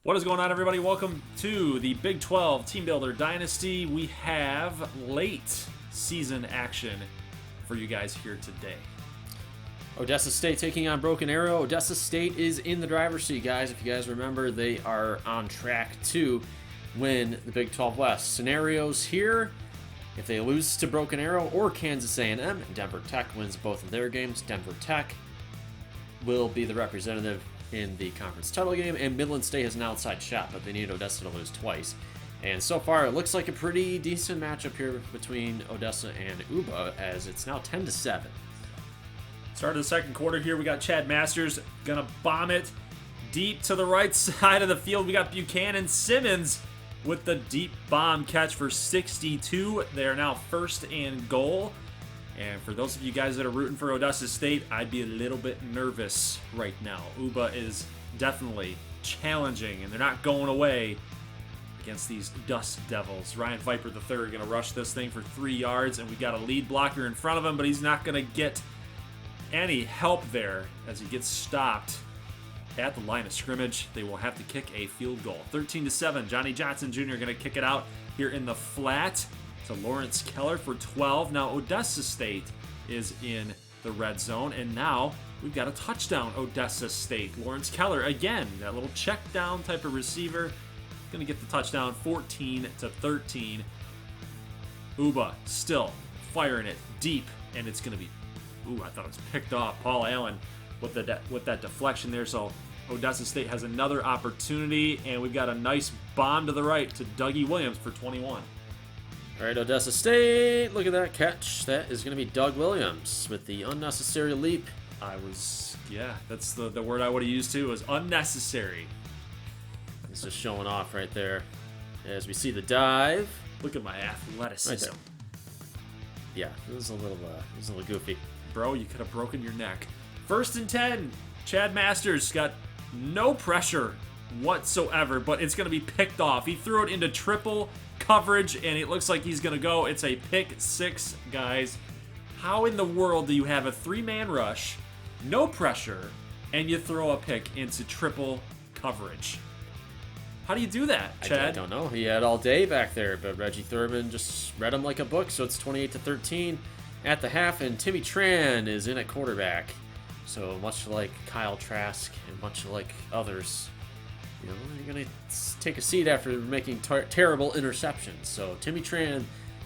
What is going on, everybody? Welcome to the Big 12 Team Builder Dynasty. We have late season action for you guys here today. Odessa State taking on Broken Arrow. Odessa State is in the driver's seat, guys. If you guys remember, they are on track to win the Big 12 West. Scenarios here: if they lose to Broken Arrow or Kansas A&M, Denver Tech wins both of their games. Denver Tech will be the representative in the conference title game, and Midland State has an outside shot, but they need Odessa to lose twice. And so far, it looks like a pretty decent matchup here between Odessa and UBA, as it's now 10-7. Start of the second quarter here, we got Chad Masters gonna bomb it deep to the right side of the field. We got Buchanan Simmons with the deep bomb catch for 62. They are now first and goal. And for those of you guys that are rooting for Odessa State, I'd be a little bit nervous right now. UBA is definitely challenging, and they're not going away against these Dust Devils. Ryan Viper III going to rush this thing for 3 yards, and we got a lead blocker in front of him, but he's not going to get any help there as he gets stopped at the line of scrimmage. They will have to kick a field goal. 13-7, Johnny Johnson Jr. going to kick it out here in the flat to Lawrence Keller for 12. Now Odessa State is in the red zone, and now we've got a touchdown, Odessa State. Lawrence Keller, again, that little check down type of receiver, going to get the touchdown, 14-13. UBA still firing it deep, and it's going to be, I thought it was picked off. Paul Allen with that deflection there, so Odessa State has another opportunity, and we've got a nice bomb to the right to Dougie Williams for 21. All right, Odessa State, look at that catch. That is going to be Doug Williams with the unnecessary leap. That's the word I would have used too, was unnecessary. He's just showing off right there as we see the dive. Look at my athleticism. Right, yeah, it was a little goofy. Bro, you could have broken your neck. 1st and 10. Chad Masters got no pressure whatsoever, but it's going to be picked off. He threw it into triple coverage, and it looks like he's going to go. It's a pick six, guys. How in the world do you have a 3-man rush, no pressure, and you throw a pick into triple coverage? How do you do that, Chad? I don't know. He had all day back there, but Reggie Thurman just read him like a book, so it's 28-13 at the half, and Timmy Tran is in at quarterback. So much like Kyle Trask and much like others, you know, you're going to take a seat after making terrible interceptions. So Timmy Tran,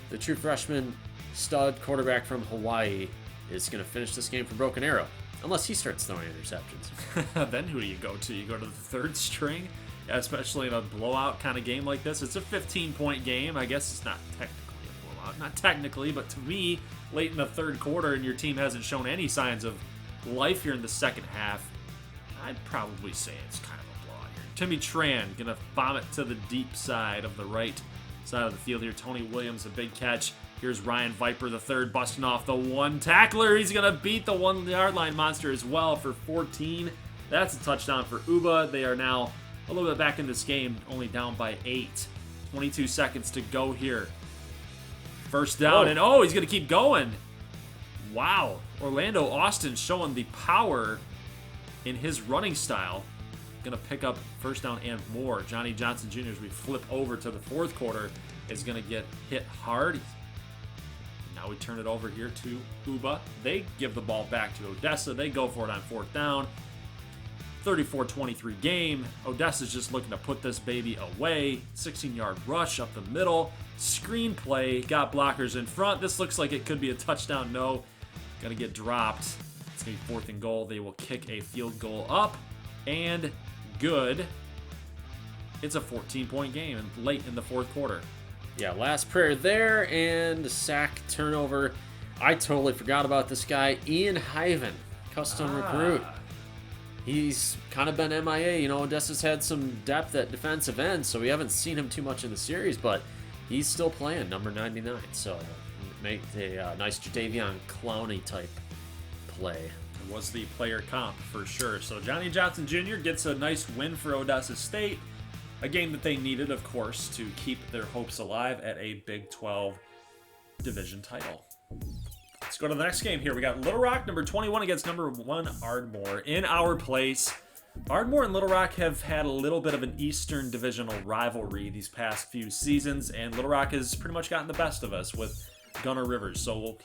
the true freshman stud quarterback from Hawaii, is going to finish this game for Broken Arrow, unless he starts throwing interceptions. Then who do you go to? You go to the third string, especially in a blowout kind of game like this. It's a 15-point game. I guess it's not technically a blowout. Not technically, but to me, late in the third quarter and your team hasn't shown any signs of life here in the second half, I'd probably say it's kind of a blowout here. Timmy Tran going to bomb it to the deep side of the right side of the field here. Tony Williams, a big catch. Here's Ryan Viper III busting off the one tackler. He's going to beat the 1-yard line monster as well for 14. That's a touchdown for UBA. They are now a little bit back in this game, only down by 8. 22 seconds to go here. First down, and he's going to keep going. Wow. Orlando Austin showing the power in his running style. Going to pick up first down and more. Johnny Johnson Jr., as we flip over to the fourth quarter, is going to get hit hard. Now we turn it over here to UBA. They give the ball back to Odessa. They go for it on fourth down. 34-23 game. Odessa's just looking to put this baby away. 16-yard rush up the middle. Screen play. Got blockers in front. This looks like it could be a touchdown. No. Going to get dropped. It's going to be 4th and goal. They will kick a field goal up. And good. It's a 14-point game late in the fourth quarter. Yeah, last prayer there, and sack turnover. I totally forgot about this guy, Ian Hyven, custom recruit. He's kind of been MIA. You know, Odessa's had some depth at defensive end, so we haven't seen him too much in the series, but he's still playing, number 99. So make a nice Jadeveon Clowney type play. It was the player comp for sure. So Johnny Johnson Jr. gets a nice win for Odessa State. A game that they needed, of course, to keep their hopes alive at a Big 12 division title. Let's go to the next game here. We got Little Rock, number 21, against number 1 Ardmore in our place. Ardmore and Little Rock have had a little bit of an Eastern Divisional rivalry these past few seasons, and Little Rock has pretty much gotten the best of us with Gunner Rivers. So we'll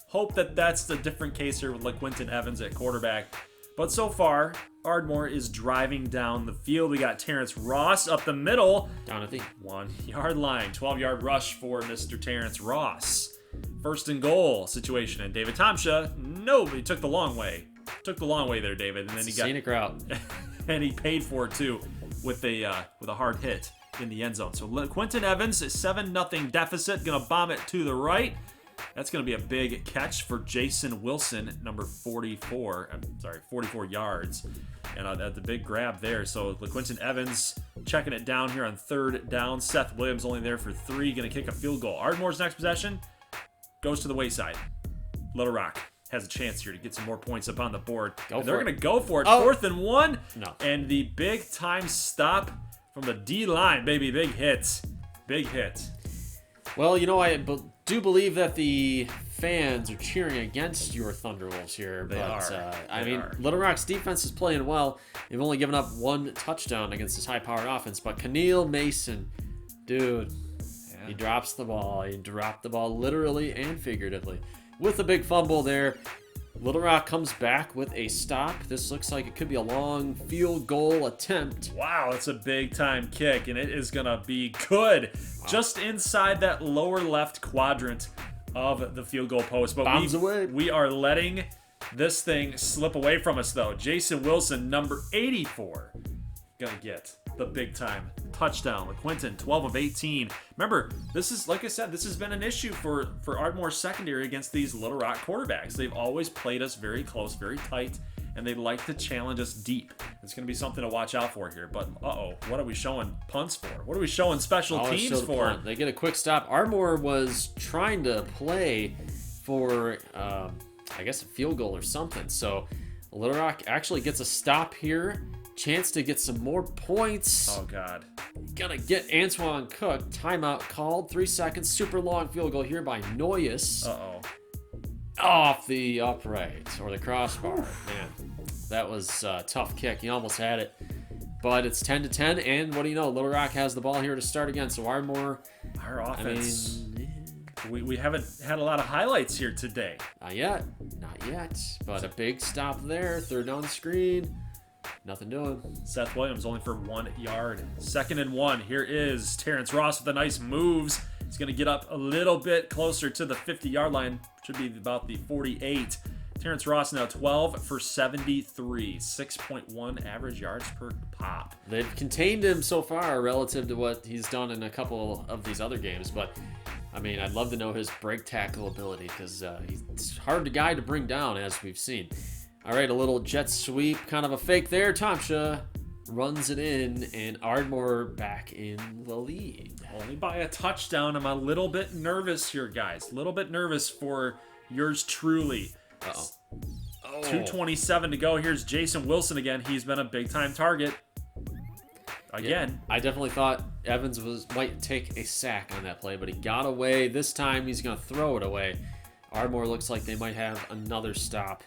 hope that that's the different case here with LaQuinton Evans at quarterback. But so far, Ardmore is driving down the field. We got Terrence Ross up the middle. Down at the 1 yard line. 12-yard rush for Mr. Terrence Ross. First and goal situation. And David Tomsha, no, he took the long way. Took the long way there, David. And then he got scenic route. and he paid for it too with a hard hit in the end zone. So Quentin Evans, a 7-0 deficit, gonna bomb it to the right. That's gonna be a big catch for Jason Wilson, number 44. 44 yards, and that's a big grab there. So LaQuinton Evans checking it down here on 3rd down. Seth Williams only there for 3, gonna kick a field goal. Ardmore's next possession goes to the wayside. Little Rock has a chance here to get some more points up on the board. They're going to go for it. 4th and 1. No. And the big time stop from the D line, baby. Big hit. Big hit. Well, you know, I do believe that the fans are cheering against your Thunderwolves here. They are. I mean, Little Rock's defense is playing well. They've only given up 1 touchdown against this high-powered offense. But Keneal Mason, dude, he drops the ball. He dropped the ball literally and figuratively. With a big fumble there, Little Rock comes back with a stop. This looks like it could be a long field goal attempt. Wow, it's a big-time kick, and it is going to be good. Wow. Just inside that lower left quadrant of the field goal post. But we are letting this thing slip away from us, though. Jason Wilson, number 84, going to get the big-time touchdown. LaQuinton, 12 of 18. Remember, this is, like I said, this has been an issue for Ardmore's secondary against these Little Rock quarterbacks. They've always played us very close, very tight, and they like to challenge us deep. It's going to be something to watch out for here. But, what are we showing punts for? What are we showing special teams for? Punt. They get a quick stop. Ardmore was trying to play for, I guess, a field goal or something. So, Little Rock actually gets a stop here. Chance to get some more points. Oh, God. Gonna get Antoine Cook. Timeout called. 3 seconds. Super long field goal here by Noyes. Off the upright or the crossbar. Man, that was a tough kick. He almost had it. But it's 10-10, and what do you know? Little Rock has the ball here to start again. So Ardmore, our offense. We haven't had a lot of highlights here today. Not yet. But a big stop there. 3rd down screen. Nothing doing. Seth Williams only for 1 yard. 2nd and 1. Here is Terrence Ross with the nice moves. He's going to get up a little bit closer to the 50-yard line. Should be about the 48. Terrence Ross now 12 for 73. 6.1 average yards per pop. They've contained him so far relative to what he's done in a couple of these other games. But, I mean, I'd love to know his break tackle ability because he's hard guy to bring down, as we've seen. All right, a little jet sweep, kind of a fake there. Tomsha runs it in, and Ardmore back in the lead. Only by a touchdown. I'm a little bit nervous here, guys. A little bit nervous for yours truly. 2:27 to go. Here's Jason Wilson again. He's been a big-time target. Again. Yeah, I definitely thought Evans might take a sack on that play, but he got away. This time he's going to throw it away. Ardmore looks like they might have another stop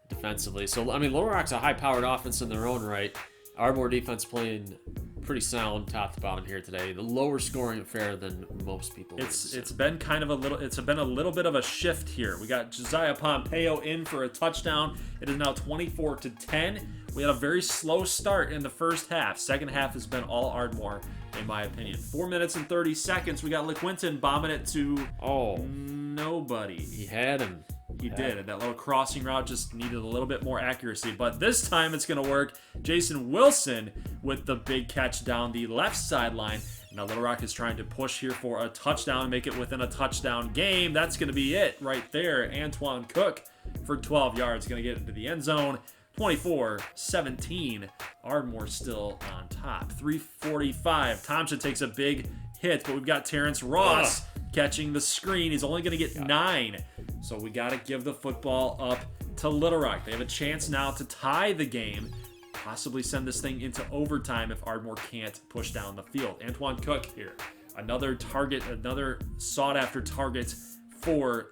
defensively. So, I mean, Little Rock's a high-powered offense in their own right. Ardmore defense playing pretty sound top to bottom here today. The lower scoring affair than most people. It's been kind of a little bit of a shift here. We got Josiah Pompeo in for a touchdown. It is now 24-10. We had a very slow start in the first half. Second half has been all Ardmore, in my opinion. 4 minutes and 30 seconds. We got LaQuinton bombing it to nobody. He had him. He did, and that little crossing route just needed a little bit more accuracy. But this time it's going to work. Jason Wilson with the big catch down the left sideline. Now Little Rock is trying to push here for a touchdown and make it within a touchdown game. That's going to be it right there. Antoine Cook for 12 yards going to get into the end zone. 24-17. Ardmore still on top. 3:45. Tomsha takes a big hit, but we've got Terrence Ross catching the screen. He's only going to get 9. So we got to give the football up to Little Rock. They have a chance now to tie the game, possibly send this thing into overtime if Ardmore can't push down the field. Antoine Cook here. Another target, another sought-after target for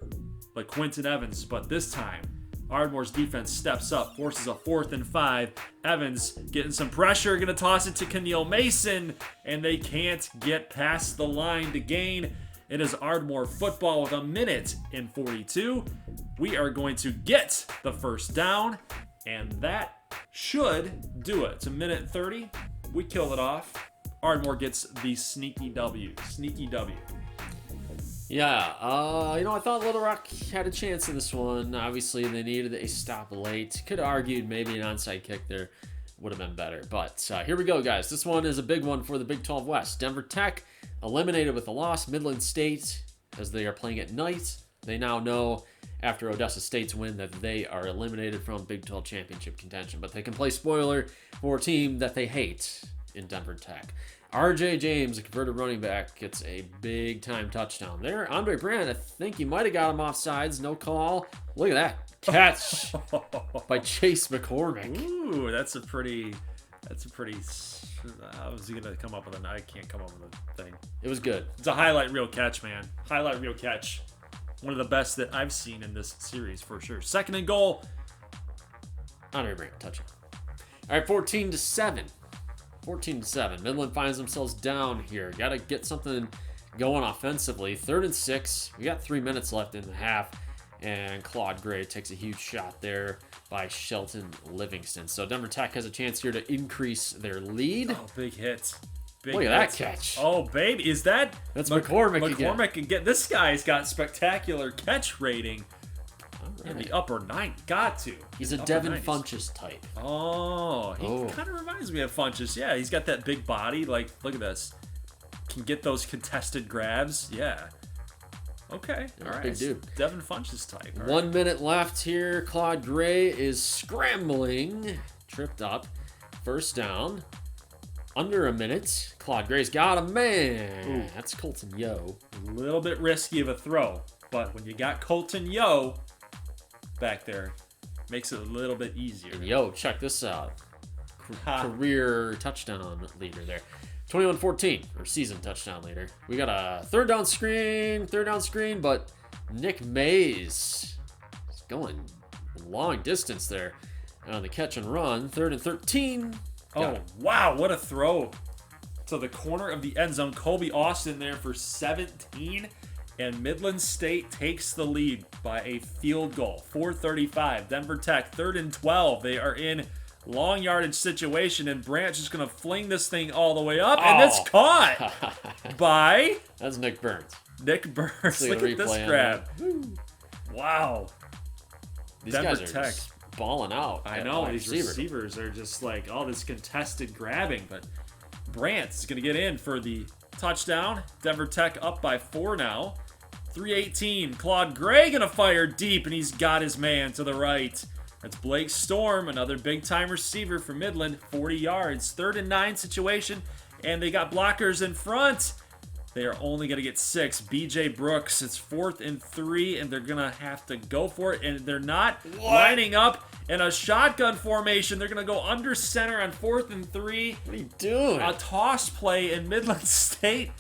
LaQuinton Evans, but this time Ardmore's defense steps up, forces a 4th and 5. Evans getting some pressure, going to toss it to Keneal Mason, and they can't get past the line to gain. It is Ardmore football with 1:42. We are going to get the first down, and that should do it. It's 1:30. We kill it off. Ardmore gets the sneaky W. Sneaky W. Yeah, I thought Little Rock had a chance in this one. Obviously, they needed a stop late. Could have argued maybe an onside kick there would have been better. But here we go, guys. This one is a big one for the Big 12 West. Denver Tech eliminated with a loss. Midland State, as they are playing at night, they now know after Odessa State's win that they are eliminated from Big 12 championship contention. But they can play spoiler for a team that they hate in Denver Tech. RJ James, a converted running back, gets a big-time touchdown there. Andre Brandt, I think he might have got him off sides. No call. Look at that catch by Chase McCormick. Ooh, that's a pretty. How was he going to come up with I can't come up with a thing. It was good. It's a highlight reel catch, man. Highlight reel catch. One of the best that I've seen in this series, for sure. 2nd and goal. Andre Brandt, touchdown. All right, 14-7. 14-7. Midland finds themselves down here. Got to get something going offensively. 3rd and 6. We got 3 minutes left in the half. And Claude Gray takes a huge shot there by Shelton Livingston. So Denver Tech has a chance here to increase their lead. Oh, big hits. Look at that catch. Oh, baby. Is that... That's McCormick again. McCormick again. This guy's got spectacular catch rating. In the upper 9. Got to. He's a Devin Funchess type. Oh, he kind of reminds me of Funchess. Yeah, he's got that big body. Like, look at this. Can get those contested grabs. Yeah. Okay. All right. Big dude. Devin Funchess type. All 1 minute left here. Claude Gray is scrambling. Tripped up. First down. Under a minute. Claude Gray's got a man. Ooh. That's Colton Yo. A little bit risky of a throw. But when you got Colton Yo back there, makes it a little bit easier. And Yo, check this out. Career touchdown leader there. 21-14, or season touchdown leader. We got a third down screen, but Nick Mays is going long distance there on the catch and run. 3rd and 13. Oh, wow, what a throw to the corner of the end zone. Kobe Austin there for 17. And Midland State takes the lead by a field goal. 4:35. Denver Tech, 3rd and 12. They are in long yardage situation, and Branch is going to fling this thing all the way up, and it's caught by... That's Nick Burns. Nick Burns. Look at this grab. Wow. These guys are just balling out. I know. These receivers are just like all this contested grabbing, but Brandt is going to get in for the touchdown. Denver Tech up by 4 now. 3:18. Claude Gray going to fire deep, and he's got his man to the right. That's Blake Storm, another big-time receiver for Midland. 40 yards. 3rd and 9 situation, and they got blockers in front. They are only going to get 6. B.J. Brooks, it's 4th and 3, and they're going to have to go for it, and they're not lining up in a shotgun formation. They're going to go under center on 4th and 3. What are you doing? A toss play, and Midland State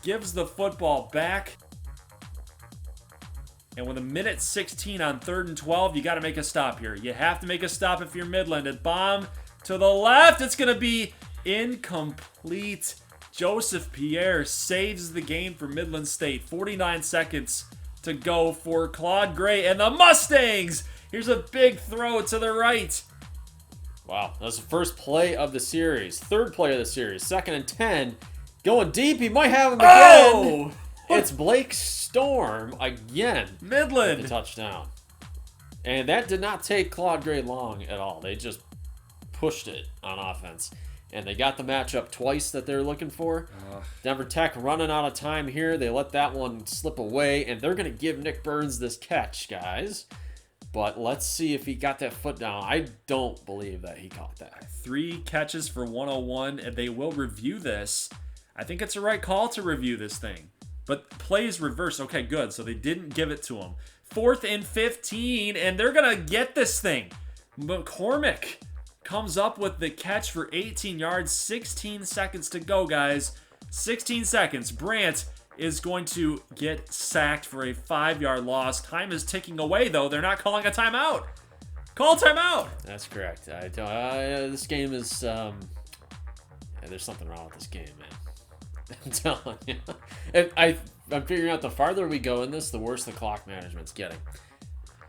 gives the football back. And with 1:16 on 3rd and 12, you got to make a stop here. You have to make a stop if you're Midland. A bomb to the left. It's going to be incomplete. Joseph Pierre saves the game for Midland State. 49 seconds to go for Claude Gray and the Mustangs. Here's a big throw to the right. Wow, that's the first play of the series. 3rd play of the series. 2nd and 10. Going deep. He might have him again. Oh! It's Blake Storm again. Midland. The touchdown. And that did not take Claude Gray long at all. They just pushed it on offense. And they got the matchup twice that they're looking for. Denver Tech running out of time here. They let that one slip away. And they're going to give Nick Burns this catch, guys. But let's see if he got that foot down. I don't believe that he caught that. 3 catches for 101, and they will review this. I think it's the right call to review this thing. But plays reverse. Okay, good. So they didn't give it to him. 4th and 15, and they're going to get this thing. McCormick comes up with the catch for 18 yards. 16 seconds to go, guys. 16 seconds. Brandt is going to get sacked for a 5-yard loss. Time is ticking away, though. They're not calling a timeout. Call timeout. That's correct. This game is there's something wrong with this game, man. I'm telling you. And I'm figuring out the farther we go in this, the worse the clock management's getting.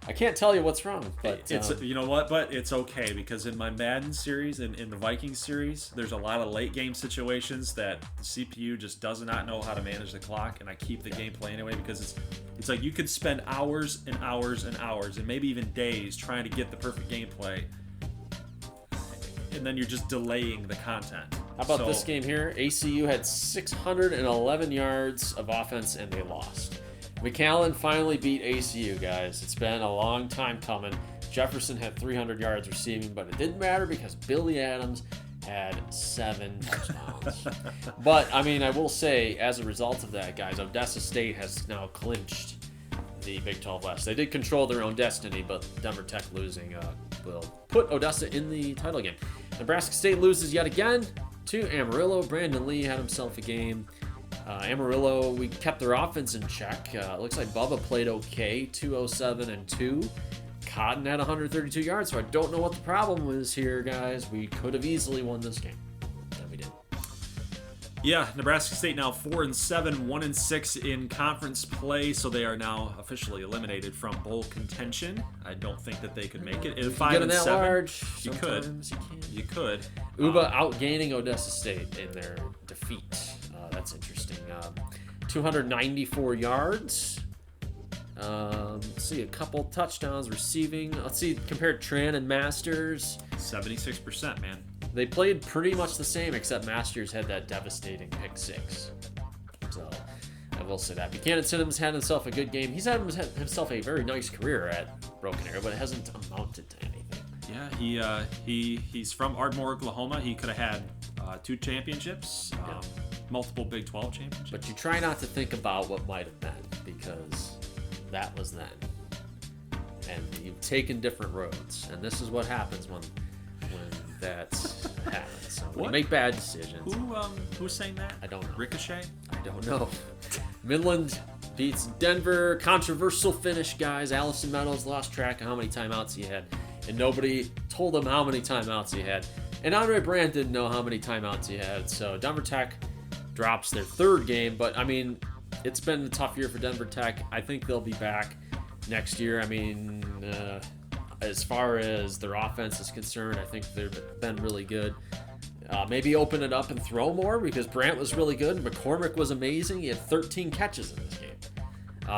I can't tell you what's wrong, but it's you know what? But it's okay, because in my Madden series and in the Vikings series, there's a lot of late game situations that the CPU just does not know how to manage the clock, and I keep the gameplay anyway, because it's like you could spend hours and hours and hours and maybe even days trying to get the perfect gameplay, and then you're just delaying the content. How about this game here? ACU had 611 yards of offense and they lost. McAllen finally beat ACU, guys. It's been a long time coming. Jefferson had 300 yards receiving, but it didn't matter because Billy Adams had 7 touchdowns. But, I mean, I will say, as a result of that, guys, Odessa State has now clinched the Big 12 West. They did control their own destiny, but Denver Tech losing will put Odessa in the title game. Nebraska State loses yet again to Amarillo. Brandon Lee had himself a game. Amarillo, we kept their offense in check. Looks like Bubba played okay, 207 and 2. Cotton had 132 yards, so I don't know what the problem was here, guys. We could have easily won this game, and we did. Yeah, Nebraska State now 4-7, 1-6 in conference play, so they are now officially eliminated from bowl contention. I don't think that they could make it. 5-7, large, you could. You could. Uba outgaining Odessa State in their defeat. That's interesting. 294 yards. Let's see, a couple touchdowns receiving. Let's see, compared Tran and Masters. 76%, man. They played pretty much the same, except Masters had that devastating pick 6. So I will say that. Buchanan Simmons had himself a good game. He's had himself a very nice career at Broken Arrow, but it hasn't amounted to anything. Yeah, he's from Ardmore, Oklahoma. He could have had 2 championships. Multiple Big 12 championships. But you try not to think about what might have been, because that was then. And you've taken different roads. And this is what happens when that happens. So when you make bad decisions. Who's saying that? I don't know. Ricochet? I don't know. Midland beats Denver. Controversial finish, guys. Allison Meadows lost track of how many timeouts he had. And nobody told him how many timeouts he had. And Andre Brandt didn't know how many timeouts he had. So Denver Tech drops their 3rd game, but I mean, it's been a tough year for Denver Tech. I think they'll be back next year. I mean, as far as their offense is concerned, I think they've been really good. Maybe open it up and throw more, because Brandt was really good. McCormick was amazing. He had 13 catches in this game.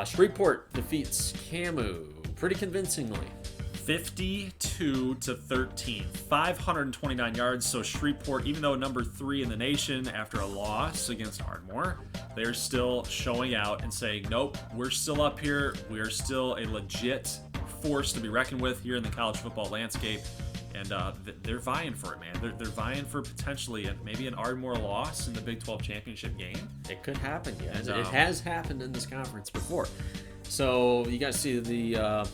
Shreveport defeats Camu pretty convincingly. 52-13, 529 yards. So Shreveport, even though number 3 in the nation after a loss against Ardmore, they're still showing out and saying, nope, we're still up here. We are still a legit force to be reckoned with here in the college football landscape. And they're vying for it, man. They're vying for potentially maybe an Ardmore loss in the Big 12 championship game. It could happen, guys. It has happened in this conference before. So you guys see the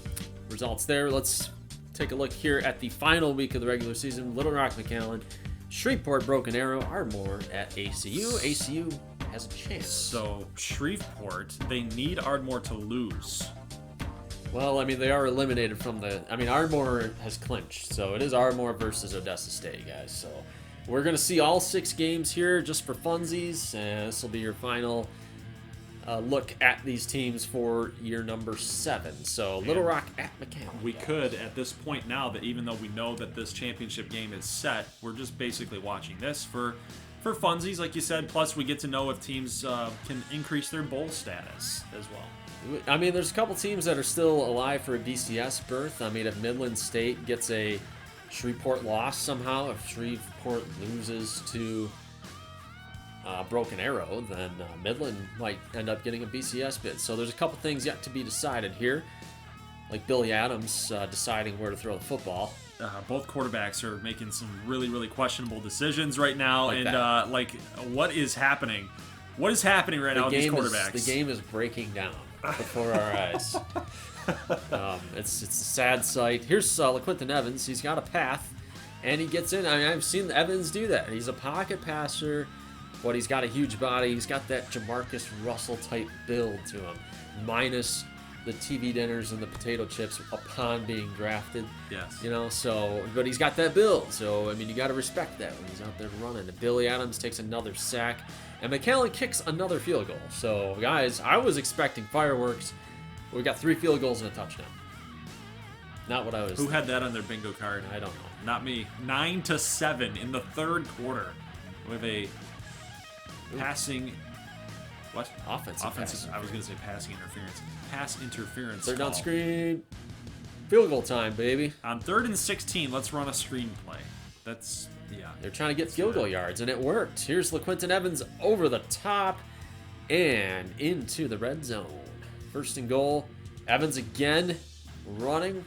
results there. Let's take a look here at the final week of the regular season. Little Rock, McAllen, Shreveport, Broken Arrow, Ardmore at ACU. ACU has a chance. So Shreveport, they need Ardmore to lose. Well, I mean, they are eliminated from the... I mean, Ardmore has clinched, so it is Ardmore versus Odessa State, guys. So we're going to see all 6 games here just for funsies, and this will be your final look at these teams for year number 7. So Little Rock at McAllen. We could, at this point now, that even though we know that this championship game is set, we're just basically watching this for funsies, like you said. Plus, we get to know if teams can increase their bowl status as well. I mean, there's a couple teams that are still alive for a BCS berth. I mean, if Midland State gets a Shreveport loss somehow, if Shreveport loses to Broken Arrow, then Midland might end up getting a BCS bid. So there's a couple things yet to be decided here, like Billy Adams deciding where to throw the football. Both quarterbacks are making some really, really questionable decisions right now, what is happening? What is happening right now with these quarterbacks? The game is breaking down before our eyes. It's a sad sight. Here's LaQuinton Evans. He's got a path, and he gets in. I mean, I've seen Evans do that. He's a pocket passer, but he's got a huge body. He's got that Jamarcus Russell type build to him, minus the TV dinners and the potato chips upon being drafted. Yes. You know, so, but he's got that build. So, I mean, you got to respect that when he's out there running. And Billy Adams takes another sack. And McAllen kicks another field goal. So, guys, I was expecting fireworks. We got 3 field goals and a touchdown. Not what I was Who had that on their bingo card? I don't know. Not me. 9-7 in the third quarter. With a passing... What? Offensive. I was going to say passing interference. Pass interference. Third down call. screen. Field goal time, baby. On 3rd and 16, let's run a screen play. That's, yeah. They're trying to get field goal yards, and it worked. Here's LaQuinton Evans over the top and into the red zone. 1st and goal. Evans again running,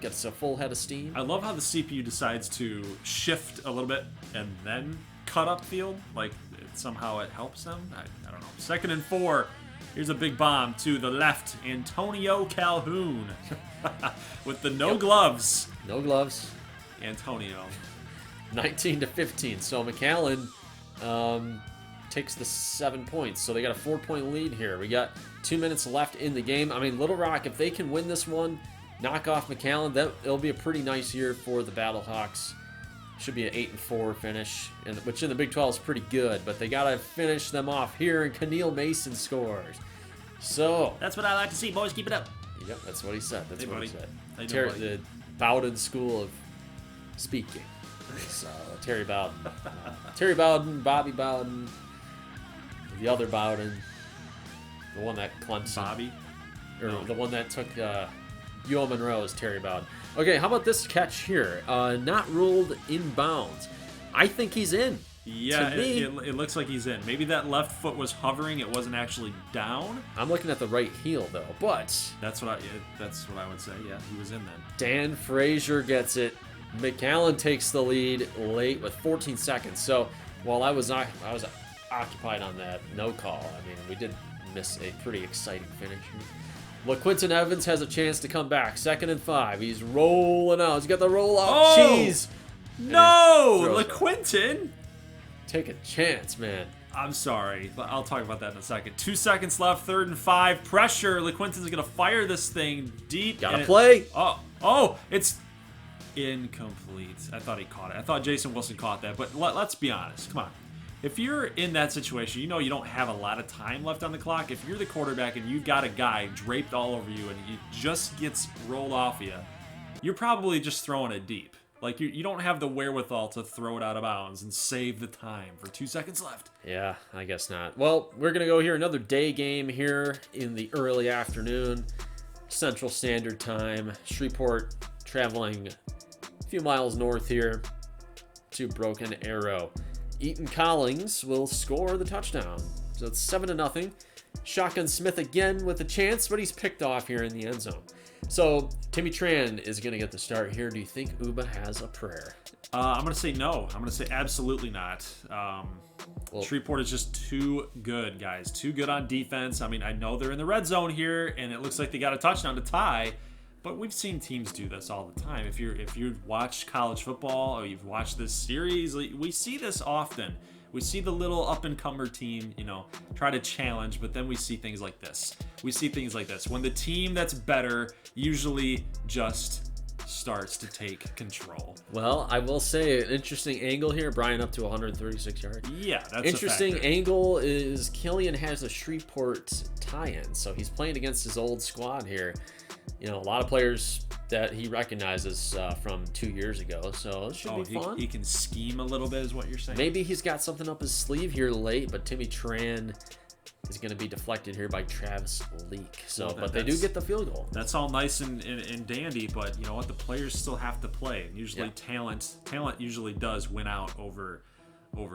gets a full head of steam. I love how the CPU decides to shift a little bit and then cut up field. Like, somehow it helps them. I don't know. 2nd and 4. Here's a big bomb to the left. Antonio Calhoun with the no gloves. No gloves. Antonio. 19-15. So McAllen takes the 7 points. So they got a 4-point lead here. We got 2 minutes left in the game. I mean, Little Rock, if they can win this one, knock off McAllen, it'll be a pretty nice year for the Battlehawks. Should be an 8-4 finish, which in the Big 12 is pretty good, but they got to finish them off here, and Keneal Mason scores. So that's what I like to see, boys. Keep it up. Yep, that's what he said. That's what he said. The Bowden School of Speaking. So Terry Bowden. Terry Bowden, Bobby Bowden, the other Bowden, the one that Clemson. Bobby? Or the one that took UL Monroe is Terry Bowden. Okay, how about this catch here? Not ruled inbounds. I think he's in. Yeah, it looks like he's in. Maybe that left foot was hovering. It wasn't actually down. I'm looking at the right heel, though. But that's what I would say. Yeah, he was in then. Dan Frazier gets it. McAllen takes the lead late with 14 seconds. So while I was occupied on that no call, I mean, we did miss a pretty exciting finish. LaQuinton Evans has a chance to come back. 2nd and 5. He's rolling out. He's got the roll out cheese. No, LaQuinton. Take a chance, man. I'm sorry, but I'll talk about that in a second. 2 seconds left, 3rd and 5. Pressure. LaQuinton's going to fire this thing deep. Gotta play. It's incomplete. I thought he caught it. I thought Jason Wilson caught that, but let's be honest. Come on. If you're in that situation, you know you don't have a lot of time left on the clock. If you're the quarterback and you've got a guy draped all over you and he just gets rolled off you, you're probably just throwing it deep. Like, you don't have the wherewithal to throw it out of bounds and save the time for 2 seconds left. Yeah, I guess not. Well, we're going to go here. Another day game here in the early afternoon. Central Standard Time. Shreveport traveling a few miles north here to Broken Arrow. Eaton Collins will score the touchdown. So it's 7-0. Shotgun Smith again with a chance, but he's picked off here in the end zone. So Timmy Tran is going to get the start here. Do you think Uba has a prayer? I'm going to say no. I'm going to say absolutely not. Shreveport is just too good, guys. Too good on defense. I mean, I know they're in the red zone here, and it looks like they got a touchdown to tie. But we've seen teams do this all the time. If you've watched college football or you've watched this series, we see this often. We see the little up-and-comer team, try to challenge, but then we see things like this. When the team that's better usually just starts to take control. Well, I will say an interesting angle here. Brian up to 136 yards. Yeah, that's interesting angle is Killian has a Shreveport tie-in, so he's playing against his old squad here. A lot of players that he recognizes from 2 years ago, so it should be fun. He can scheme a little bit, is what you're saying? Maybe he's got something up his sleeve here late, but Timmy Tran is going to be deflected here by Travis Leak. So, but they do get the field goal. That's all nice and dandy, but you know what? The players still have to play. Usually, talent usually does win out over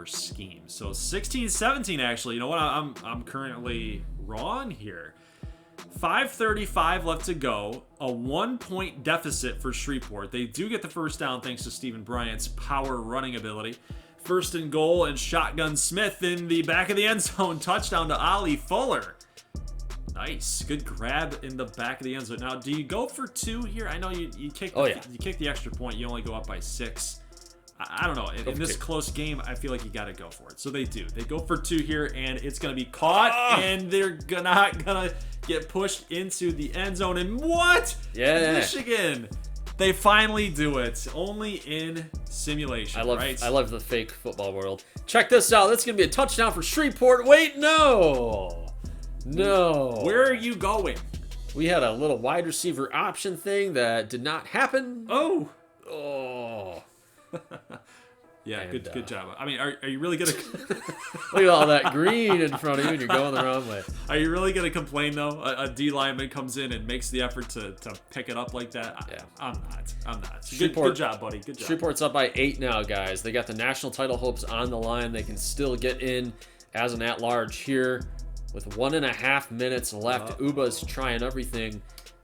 scheme. So 16-17, actually. You know what? I'm currently wrong here. 5:35 left to go. A 1-point deficit for Shreveport. They do get the first down thanks to Stephen Bryant's power running ability. 1st and goal, and Shotgun Smith in the back of the end zone. Touchdown to Ollie Fuller. Nice. Good grab in the back of the end zone. Now, do you go for 2 here? I know you kick the extra point. You only go up by 6. I don't know. In this close game, I feel like you got to go for it. So they do. They go for 2 here, and it's going to be caught, and they're not going to get pushed into the end zone. And what? Yeah. Michigan. They finally do it. Only in simulation, right? I love the fake football world. Check this out. That's going to be a touchdown for Shreveport. Wait, no. Where are you going? We had a little wide receiver option thing that did not happen. Oh. Yeah, And, good job. I mean, are you really gonna look at all that green in front of you and you're going the wrong way? Are you really gonna complain though? A D lineman comes in and makes the effort to pick it up like that. Yeah. I'm not. Shreveport, good job, buddy. Good job. Shreveport's up by 8 now, guys. They got the national title hopes on the line. They can still get in as an at-large here with 1.5 minutes left. Uba's trying everything.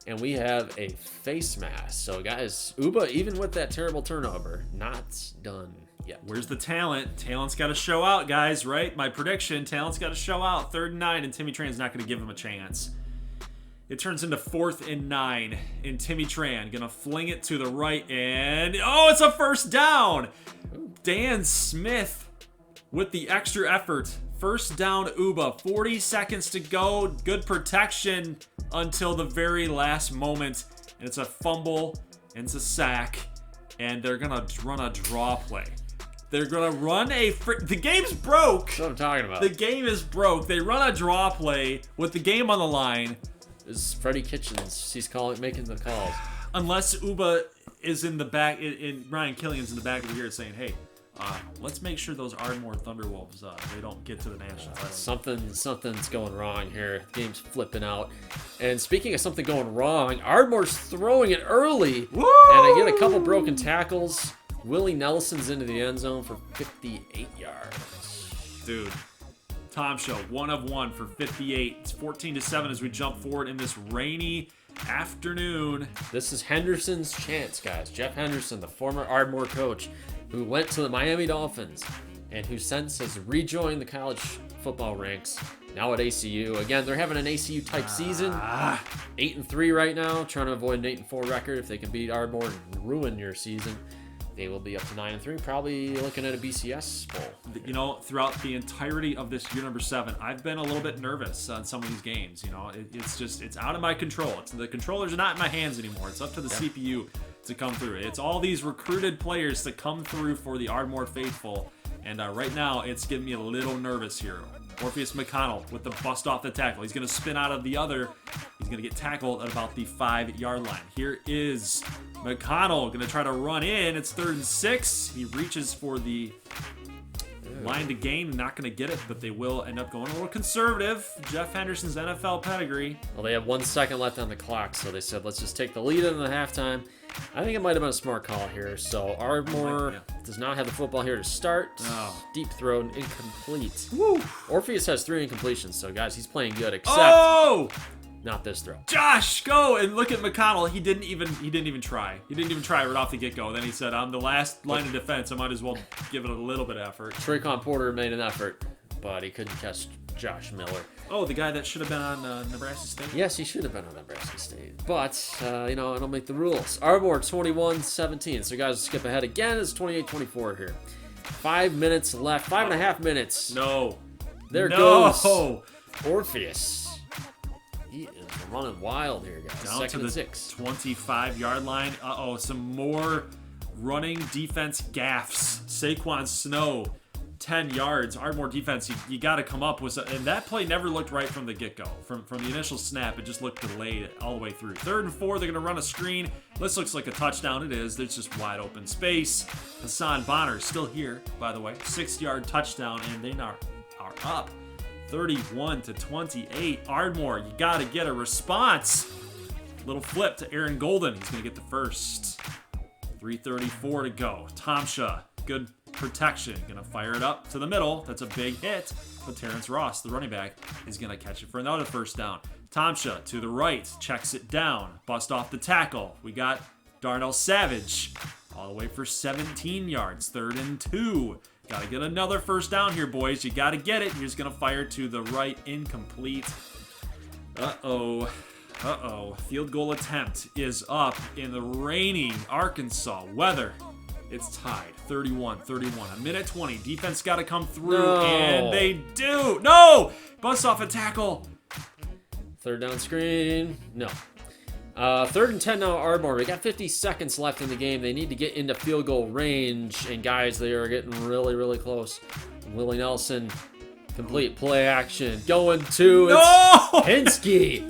And we have a face mask. So, guys, Uba, even with that terrible turnover, not done yet. Where's the talent? Talent's got to show out, guys, right? My prediction, talent's got to show out. 3rd and 9, and Timmy Tran's not going to give him a chance. It turns into 4th and 9, and Timmy Tran going to fling it to the right, and it's a first down. Dan Smith with the extra effort. First down, Uba. 40 seconds to go. Good protection until the very last moment. And it's a fumble, and it's a sack, and they're going to run a draw play. They're going to run the game's broke. That's what I'm talking about. The game is broke. They run a draw play with the game on the line. This is Freddie Kitchens. He's making the calls. Unless Uba is in the back, in Ryan Killian's in the back of the ear saying, hey, let's make sure those Ardmore Thunderwolves, they don't get to the national title. Something's going wrong here. The game's flipping out. And speaking of something going wrong, Ardmore's throwing it early. Woo! And I get a couple broken tackles. Willie Nelson's into the end zone for 58 yards. Dude, Tom Show, 1 of 1 for 58. It's 14-7 as we jump forward in this rainy afternoon. This is Henderson's chance, guys. Jeff Henderson, the former Ardmore coach, who went to the Miami Dolphins and who since has rejoined the college football ranks, now at ACU. Again, they're having an ACU-type season. 8-3 right now, trying to avoid an 8-4 record. If they can beat Ardmore and ruin your season, they will be up to 9-3, probably looking at a BCS bowl. You know, throughout the entirety of this year number 7, I've been a little bit nervous on some of these games. You know, it's out of my control. The controllers are not in my hands anymore. It's up to the CPU to come through. It's all these recruited players to come through for the Ardmore faithful. And right now, it's getting me a little nervous here. Orpheus McConnell with the bust off the tackle. He's going to spin out of the other. He's going to get tackled at about the 5-yard line. Here is McConnell going to try to run in. It's 3rd and 6. He reaches for the line to gain. Not going to get it, but they will end up going a little conservative. Jeff Henderson's NFL pedigree. Well, they have 1 second left on the clock, so they said, let's just take the lead in the halftime. I think it might have been a smart call here. So Ardmore does not have the football here to start. Oh. Deep throw, incomplete. Woo. Orpheus has 3 incompletions, so guys, he's playing good, except not this throw. Josh, go and look at McConnell. He didn't even try. He didn't even try right off the get-go. Then he said, I'm the last line of defense. I might as well give it a little bit of effort. Traycon Porter made an effort, but he couldn't catch Josh Miller. Oh, the guy that should have been on Nebraska State? Yes, he should have been on Nebraska State. But, it'll make the rules. Ardmore 21-17. So, guys, skip ahead again. It's 28-24 here. 5 minutes left. 5.5 minutes. No. There goes Orpheus. He is running wild here, guys. Down 2nd to and the 6. 25-yard line. Some more running defense gaffes. Saquon Snow, 10 yards. Ardmore defense, you got to come up with and that play never looked right from the get-go. From the initial snap, it just looked delayed all the way through. 3rd and 4, they're going to run a screen. This looks like a touchdown. It is. There's just wide open space. Hassan Bonner still here, by the way. 6-yard touchdown, and they are up. 31-28. Ardmore, you got to get a response. Little flip to Aaron Golden. He's going to get the first. 3:34 to go. Tomsha, good protection. Going to fire it up to the middle. That's a big hit. But Terrence Ross, the running back, is going to catch it for another first down. Tomsha to the right. Checks it down. Bust off the tackle. We got Darnell Savage all the way for 17 yards. 3rd and 2. Got to get another first down here, boys. You got to get it. He's going to fire to the right. Incomplete. Uh-oh. Field goal attempt is up in the rainy Arkansas weather. It's tied. 31-31. A minute 20. Defense got to come through, No. and they do. No! Bust off a tackle. Third down screen. No. 3rd and 10 now, Ardmore. We got 50 seconds left in the game. They need to get into field goal range. And guys, they are getting really, really close. Willie Nelson, complete play action. Going to No! Hinsky.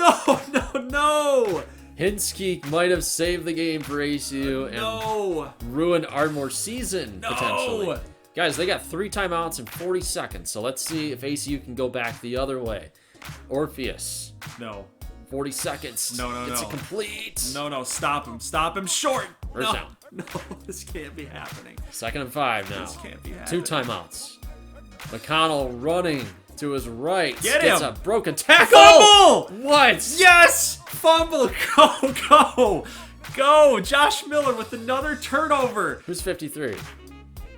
No! Hinsky might have saved the game for ACU and No! ruined Ardmore's season, No! potentially. Guys, they got 3 timeouts in 40 seconds. So let's see if ACU can go back the other way. Orpheus. No. 40 seconds. No. It's a complete. No. Stop him. Stop him short. First No. down. No, this can't be happening. 2nd and 5 now. This can't be happening. 2 timeouts. McConnell running to his right. Get Gets him. a broken tackle. Fumble! What? Yes! Fumble! Go! Josh Miller with another turnover. Who's 53?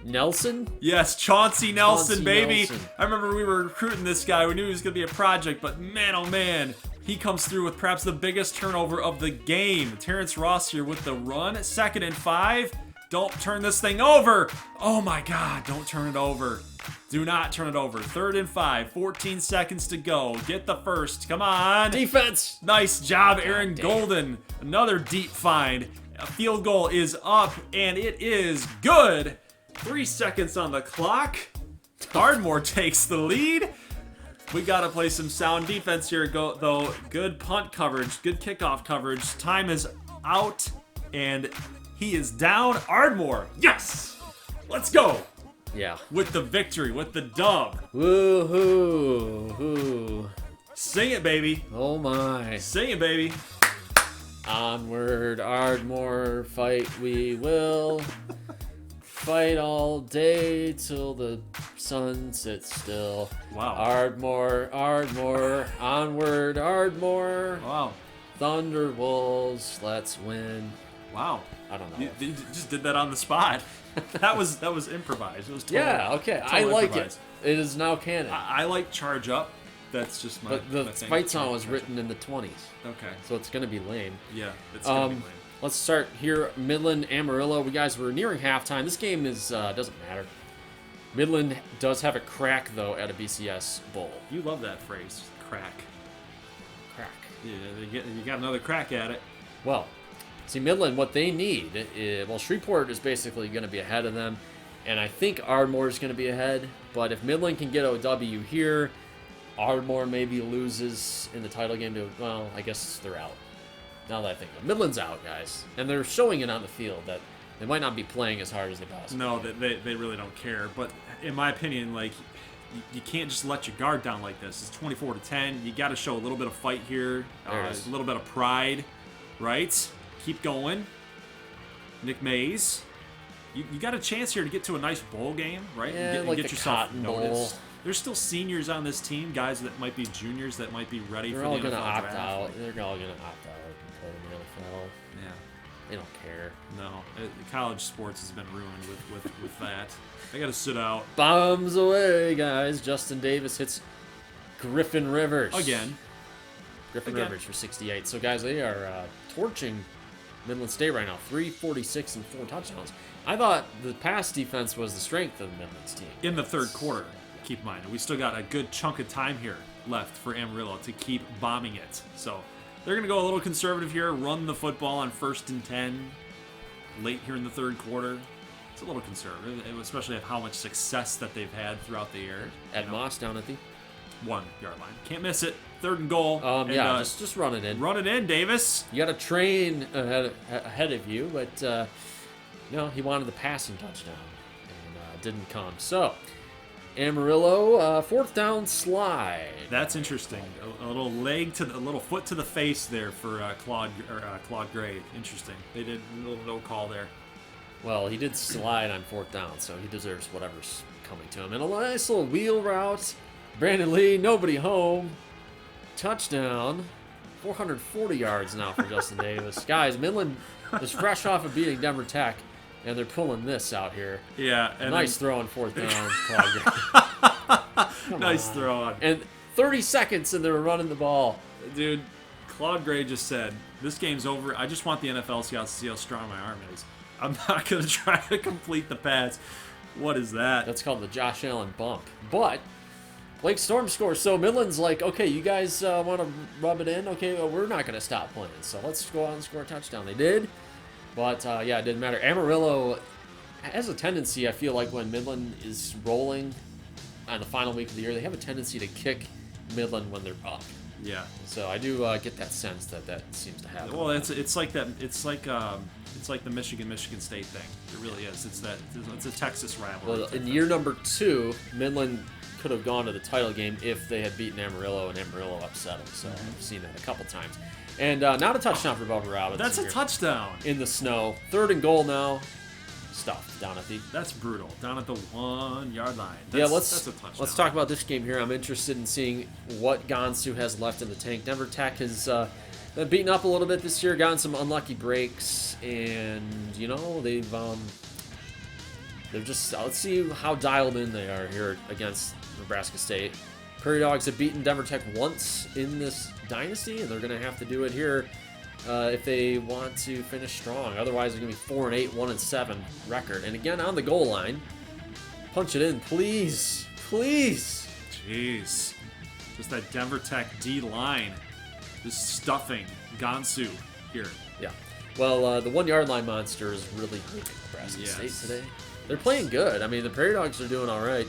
Nelson? Yes, Chauncey Nelson, Chauncey baby. Nelson. I remember we were recruiting this guy. We knew he was going to be a project, but man, oh man, he comes through with perhaps the biggest turnover of the game. Terrence Ross here with the run. 2nd and 5. Don't turn this thing over. Oh my God, don't turn it over. Do not turn it over. 3rd and 5. 14 seconds to go. Get the first. Come on. Defense. Nice job, Aaron damn. Golden. Another deep find. A field goal is up, and it is good. 3 seconds on the clock. Ardmore takes the lead. We got to play some sound defense here, though. Good punt coverage, good kickoff coverage. Time is out, and he is down. Ardmore, yes! Let's go! Yeah. With the victory, with the dub. Woohoo. Sing it, baby. Oh my. Sing it, baby. Onward, Ardmore, fight we will. Fight all day till the sun sits still. Wow. Ardmore, onward, Ardmore. Wow. Thunder Wolves, let's win. Wow. I don't know. You just did that on the spot. That was improvised. It was totally, Yeah, okay. I totally like improvised. it. It is now canon. I like Charge Up. That's just my. But the my thing. fight song was Charge written in the 20s, Up. Okay. so it's going to be lame. Yeah, it's gonna be lame. Let's start here. Midland, Amarillo. We guys were nearing halftime. This game is doesn't matter. Midland does have a crack though at a BCS bowl. You love that phrase, crack. Crack. Yeah, you got another crack at it. Well, see Midland, what they need is, well, Shreveport is basically going to be ahead of them, and I think Ardmore is going to be ahead. But if Midland can get OW here, Ardmore maybe loses in the title game to, well, I guess they're out. Now that I think of it. Midland's out, guys. And they're showing it on the field that they might not be playing as hard as they possibly No, they really don't care. But in my opinion, like, you can't just let your guard down like this. It's 24-10. You got to show a little bit of fight here, There it is. a little bit of pride, right? Keep going. Nick Mays. You got a chance here to get to a nice bowl game, right? Yeah, and like get the yourself Cotton Bowl. noticed. There's still seniors on this team, guys that might be juniors that might be ready They're for all the going NFL to opt draft. out. They're all going to opt out and play in the NFL. Yeah. They don't care. No, college sports has been ruined with that. They got to sit out Bombs away, guys. Justin Davis hits Griffin Rivers. again. Griffin Again. Rivers for 68. So, guys, they are torching Midland State right now. 346 and 4 touchdowns. I thought the pass defense was the strength of the Midland's team. In the third quarter, keep in mind, we still got a good chunk of time here left for Amarillo to keep bombing it. So they're going to go a little conservative here, run the football on 1st and 10 late here in the third quarter. It's a little conservative, especially at how much success that they've had throughout the year. Ed Moss down at the 1 yard line. Can't miss it. 3rd and goal. And, yeah, just run it in. run it in, Davis. You got a train ahead of you, but no, he wanted the passing touchdown and didn't come. So Amarillo, 4th down slide. That's interesting. A little a little foot to the face there for Claude Gray. Interesting. They did a little no call there. Well, he did slide on 4th down, so he deserves whatever's coming to him. And a nice little wheel route. Brandon Lee, nobody home. Touchdown. 440 yards now for Justin Davis. Guys, Midland is fresh off of beating Denver Tech, and they're pulling this out here. Yeah. And Nice throw on 4th down, Claude Gray. nice throw on. And 30 seconds, and they were running the ball. Dude, Claude Gray just said, this game's over. I just want the NFL scouts to see how strong my arm is. I'm not going to try to complete the pass. What is that? That's called the Josh Allen bump. But Blake Storm scores. So Midland's like, okay, you guys want to rub it in? Okay, well, we're not going to stop playing. So let's go out and score a touchdown. They did. But, yeah, it didn't matter. Amarillo has a tendency, I feel like, when Midland is rolling on the final week of the year, they have a tendency to kick Midland when they're up. Yeah. So I do get that sense that seems to happen. Well, it's like that. It's like the Michigan State thing. It really is. It's a Texas rivalry. Well, in year number 2, Midland could have gone to the title game if they had beaten Amarillo and Amarillo upset them. So I've seen that a couple times. And not a touchdown for Bubba Robinson. That's a touchdown. In the snow. 3rd and goal now. Stuffed down at the... That's brutal. Down at the 1-yard line. That's a touchdown. Let's talk about this game here. I'm interested in seeing what Gonsu has left in the tank. Denver Tech has been beaten up a little bit this year, gotten some unlucky breaks, and, you know, they're just... Let's see how dialed in they are here against Nebraska State. Prairie Dogs have beaten Denver Tech once in this Dynasty, and they're going to have to do it here if they want to finish strong. Otherwise, they're going to be 4-8, 1-7 record. And again, on the goal line, punch it in, please, please. Jeez, just that Denver Tech D line, just stuffing Gonsu here. Yeah. Well, the 1-yard line monster is really hurting Nebraska State today. They're playing good. I mean, the Prairie Dogs are doing all right.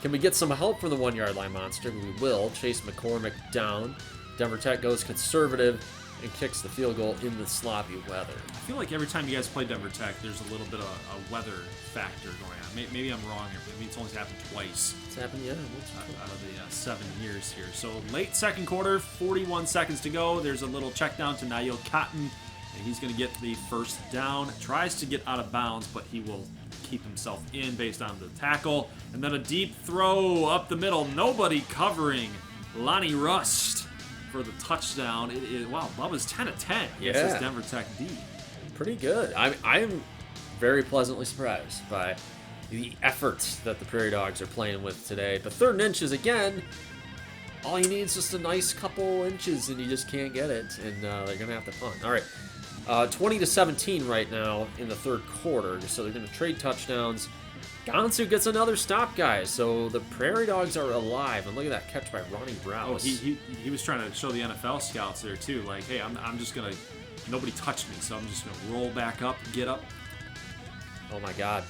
Can we get some help from the 1-yard line monster? We will. Chase McCormick down. Denver Tech goes conservative and kicks the field goal in the sloppy weather. I feel like every time you guys play Denver Tech, there's a little bit of a weather factor going on. Maybe I'm wrong here. Maybe it's only happened twice. It's happened, yeah. Out of the 7 years here. So late second quarter, 41 seconds to go. There's a little check down to Nail Cotton, and he's going to get the first down. Tries to get out of bounds, but he will keep himself in based on the tackle. And then a deep throw up the middle. Nobody covering. Lonnie Rust for the touchdown. Wow, Bubba's 10 of 10. Yeah. This is Denver Tech D. Pretty good. I'm very pleasantly surprised by the efforts that the Prairie Dogs are playing with today. But 3rd and inches, again, all you need is just a nice couple inches, and you just can't get it. And they're going to have to punt. All right. 20-17 right now in the 3rd quarter. So they're going to trade touchdowns. Gonsu gets another stop, guys. So the Prairie Dogs are alive. And look at that catch by Ronnie Browse. Oh, he was trying to show the NFL scouts there, too. Like, hey, I'm just going to... Nobody touched me, so I'm just going to roll back up, get up. Oh, my God.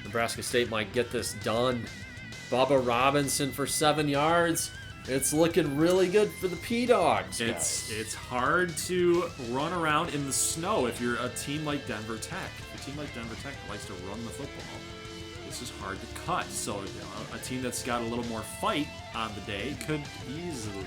Nebraska State might get this done. Bubba Robinson for 7 yards. It's looking really good for the P-Dogs, guys. It's hard to run around in the snow if you're a team like Denver Tech. A team like Denver Tech likes to run the football. This is hard to cut. So a team that's got a little more fight on the day could easily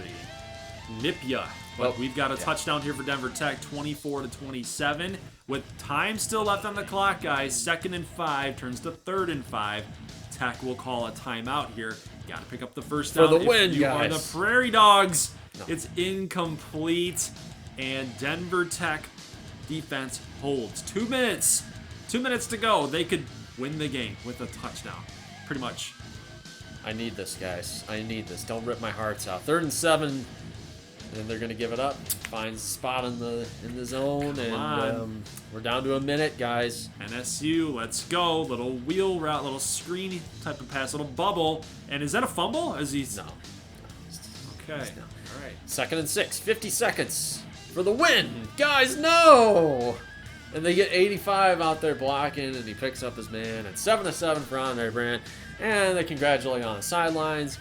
nip ya. But we've got a touchdown here for Denver Tech, 24-27. With time still left on the clock, guys, 2nd and 5 turns to 3rd and 5. Tech will call a timeout here. Got to pick up the first down. For the win, you guys. are the Prairie Dogs. No. It's incomplete. And Denver Tech defense holds. 2 minutes. 2 minutes to go. They could win the game with a touchdown. Pretty much. I need this, guys. I need this. Don't rip my hearts out. 3rd and 7. And they're going to give it up. Finds a spot in the zone. And we're down to a minute, guys. NSU, let's go. Little wheel route, little screen type of pass, little bubble. And is that a fumble? Is he... No. Okay. All right. 2nd and 6. 50 seconds for the win. Guys, no! And they get 85 out there blocking, and he picks up his man. And 7-7 for Andre Brandt. And they congratulate on the sidelines.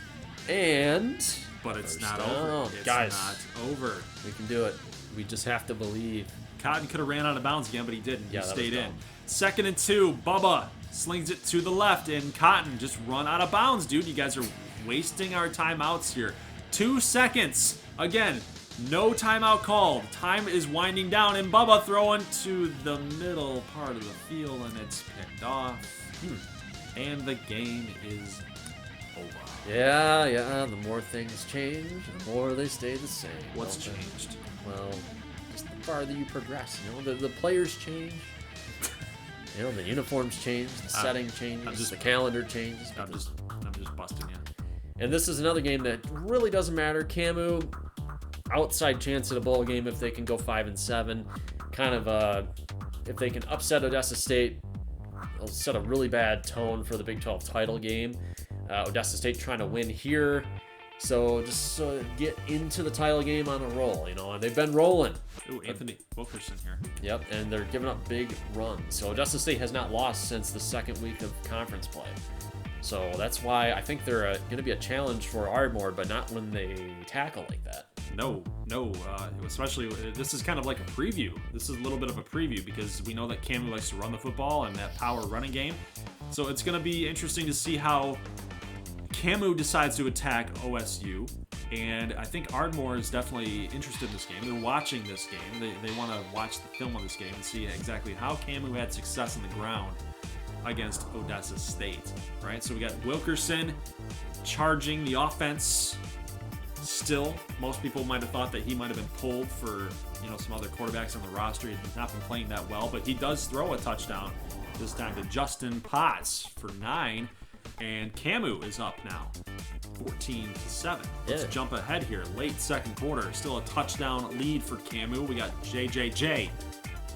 And... But it's not down. over. It's Guys, not over. We can do it. We just have to believe. Cotton could have ran out of bounds again, but he didn't. Yeah, he that stayed was in. dumb. 2nd and 2. Bubba slings it to the left, and Cotton just run out of bounds, dude. You guys are wasting our timeouts here. 2 seconds. Again, no timeout called. Time is winding down, and Bubba throwing to the middle part of the field, and it's picked off. And the game is over. Yeah, the more things change, the more they stay the same. What's changed? Well, just the farther you progress, the players change. The uniforms change, the setting changes, the calendar changes. I'm just busting you. And this is another game that really doesn't matter. Camu, outside chance at a bowl game if they can go 5-7. Kind of if they can upset Odessa State, it'll set a really bad tone for the Big 12 title game. Odessa State trying to win here. So just get into the title game on a roll, and they've been rolling. Ooh, Anthony Wilkerson here. Yep, and they're giving up big runs. So Odessa State has not lost since the second week of conference play. So that's why I think they're going to be a challenge for Ardmore, but not when they tackle like that. No. Especially, this is kind of like a preview. This is a little bit of a preview because we know that Camu likes to run the football and that power running game. So it's going to be interesting to see how Camu decides to attack OSU. And I think Ardmore is definitely interested in this game. They're watching this game. They want to watch the film of this game and see exactly how Camu had success on the ground against Odessa State, right? So we got Wilkerson charging the offense. Still, most people might have thought that he might have been pulled for, some other quarterbacks on the roster. He had not been playing that well, but he does throw a touchdown this time to Justin Potts for 9, and Camu is up now, 14-7. Let's jump ahead here. Late second quarter, still a touchdown lead for Camu. We got JJJ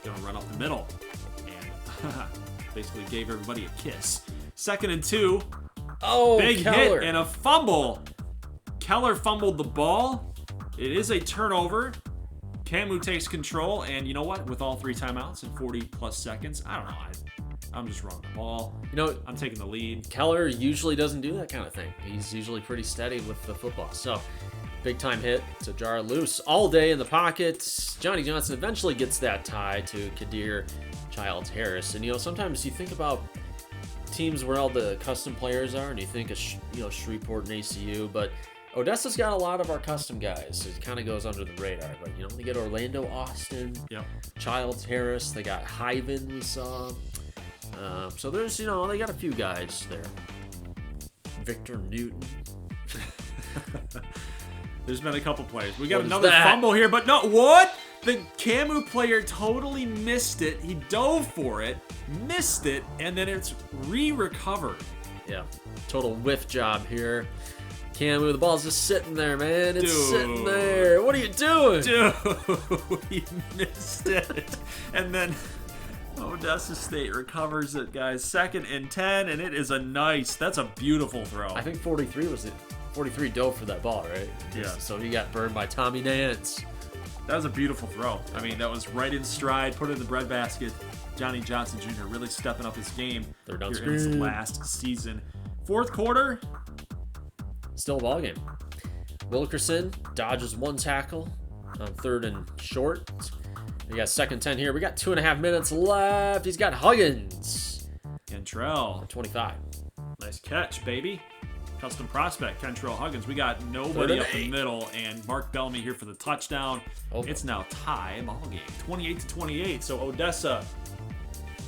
gonna run up the middle, and basically gave everybody a kiss. 2nd and 2. Oh, big Keller. hit and a fumble. Keller fumbled the ball. It is a turnover. Camu takes control, and you know what? With all 3 timeouts in 40-plus seconds, I don't know. I'm just running the ball. I'm taking the lead. Keller usually doesn't do that kind of thing. He's usually pretty steady with the football. So, big time hit to jar loose all day in the pocket. Johnny Johnson eventually gets that tie to Kadir Childs Harris. And, sometimes you think about teams where all the custom players are, and you think of, Shreveport and ACU, but Odessa's got a lot of our custom guys. It kind of goes under the radar, but they get Orlando Austin, Childs Harris. They got Hyven, we saw. So there's, they got a few guys there. Victor Newton. There's been a couple players. We got another fumble here, but no, what? The Camu player totally missed it. He dove for it, missed it, and then it's re-recovered. Yeah, total whiff job here. Camu, the ball's just sitting there, man. It's sitting there. What are you doing? Dude, he missed it. And then Odessa State recovers it, guys. 2nd and 10, and it is that's a beautiful throw. I think 43 was it. 43 dove for that ball, right? Yeah. So he got burned by Tommy Nance. That was a beautiful throw. I mean, that was right in stride, put it in the breadbasket. Johnny Johnson Jr. really stepping up his game Third down here in his last season. 4th quarter. Still a ball game. Wilkerson dodges 1 tackle on 3rd and short. We got 2nd 10 here. We got 2.5 minutes left. He's got Huggins. Kentrell. 25. Nice catch, baby. Custom prospect, Kentrell Huggins. We got nobody up the middle, and Mark Bellamy here for the touchdown. It's now tie ball game, 28-28. So Odessa,